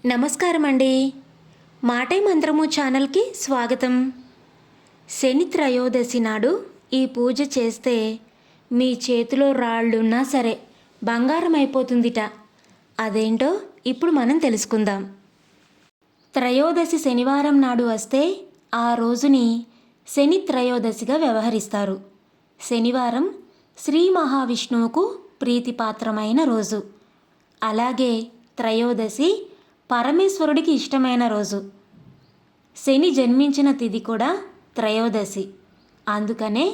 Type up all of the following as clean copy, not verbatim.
నమస్కారం అండి. మాటై మంత్రము ఛానల్కి స్వాగతం. శని త్రయోదశి నాడు ఈ పూజ చేస్తే మీ చేతిలో రాళ్ళున్నా సరే బంగారం అయిపోతుందిట. అదేంటో ఇప్పుడు మనం తెలుసుకుందాం. త్రయోదశి శనివారం నాడు వస్తే ఆ రోజుని శని త్రయోదశిగా వ్యవహరిస్తారు. శనివారం శ్రీ మహావిష్ణువుకు ప్రీతిపాత్రమైన రోజు. అలాగే త్రయోదశి పరమేశ్వరుడికి ఇష్టమైన రోజు. శని జన్మించిన తిథి కూడా త్రయోదశి. అందుకనే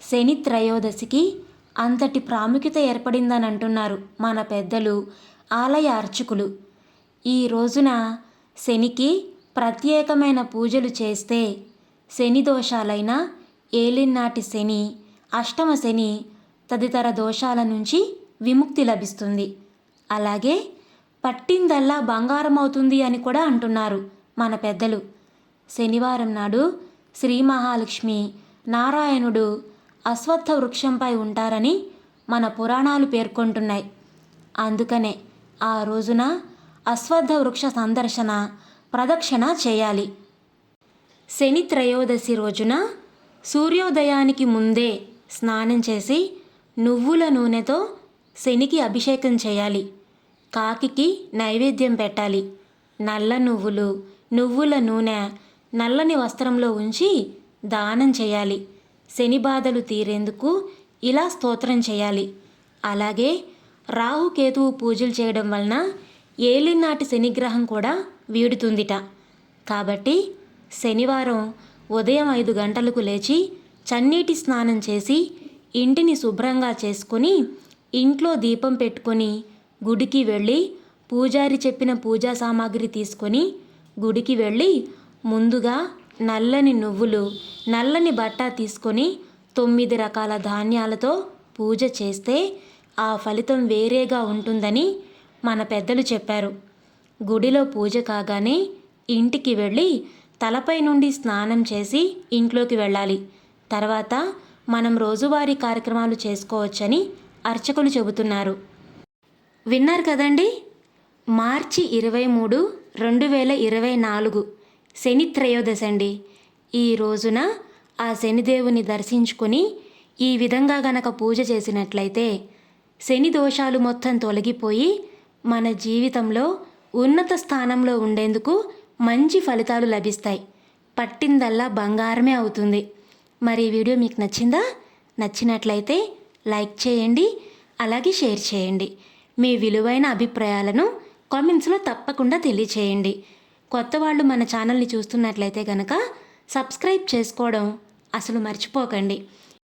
శని త్రయోదశికి అంతటి ప్రాముఖ్యత ఏర్పడిందని అంటున్నారు మన పెద్దలు, ఆలయ అర్చకులు. ఈ రోజున శనికి ప్రత్యేకమైన పూజలు చేస్తే శని దోషాలైన ఏలినాటి శని, అష్టమ శని తదితర దోషాల నుంచి విముక్తి లభిస్తుంది. అలాగే పట్టిందల్లా బంగారం అవుతుంది అని కూడా అంటున్నారు మన పెద్దలు. శనివారం నాడు శ్రీ మహాలక్ష్మి, నారాయణుడు అశ్వత్థ వృక్షంపై ఉంటారని మన పురాణాలు పేర్కొంటున్నాయి. అందుకనే ఆ రోజున అశ్వత్థ వృక్ష సందర్శన, ప్రదక్షిణ చేయాలి. శని త్రయోదశి రోజున సూర్యోదయానికి ముందే స్నానం చేసి నువ్వుల నూనెతో శనికి అభిషేకం చేయాలి. కాకికి నైవేద్యం పెట్టాలి. నల్ల నువ్వులు, నువ్వుల నూనె నల్లని వస్త్రంలో ఉంచి దానం చేయాలి. శని బాధలు తీరేందుకు ఇలా స్తోత్రం చేయాలి. అలాగే రాహుకేతువు పూజలు చేయడం వలన ఏలినాటి శనిగ్రహం కూడా వీడుతుందిట. కాబట్టి శనివారం ఉదయం 5 గంటలకు లేచి చన్నీటి స్నానం చేసి ఇంటిని శుభ్రంగా చేసుకొని ఇంట్లో దీపం పెట్టుకొని గుడికి వెళ్ళి పూజారి చెప్పిన పూజా సామాగ్రి తీసుకొని గుడికి వెళ్ళి ముందుగా నల్లని నువ్వులు, నల్లని బట్ట తీసుకొని 9 రకాల ధాన్యాలతో పూజ చేస్తే ఆ ఫలితం వేరేగా ఉంటుందని మన పెద్దలు చెప్పారు. గుడిలో పూజ కాగానే ఇంటికి వెళ్ళి తలపై నుండి స్నానం చేసి ఇంట్లోకి వెళ్ళాలి. తర్వాత మనం రోజువారీ కార్యక్రమాలు చేసుకోవచ్చని అర్చకులు చెబుతున్నారు. విన్నారు కదండి. మార్చి 23, 2024 శని త్రయోదశి అండి. ఈ రోజున ఆ శనిదేవుని దర్శించుకొని ఈ విధంగా గనక పూజ చేసినట్లయితే శని దోషాలు మొత్తం తొలగిపోయి మన జీవితంలో ఉన్నత స్థానంలో ఉండేందుకు మంచి ఫలితాలు లభిస్తాయి. పట్టిందల్లా బంగారమే అవుతుంది. మరి ఈ వీడియో మీకు నచ్చిందా? నచ్చినట్లయితే లైక్ చేయండి, అలాగే షేర్ చేయండి. మీ విలువైన అభిప్రాయాలను కామెంట్స్లో తప్పకుండా తెలియచేయండి. కొత్త వాళ్ళు మన ఛానల్ని చూస్తున్నట్లయితే కనుక సబ్స్క్రైబ్ చేసుకోవడం అసలు మర్చిపోకండి.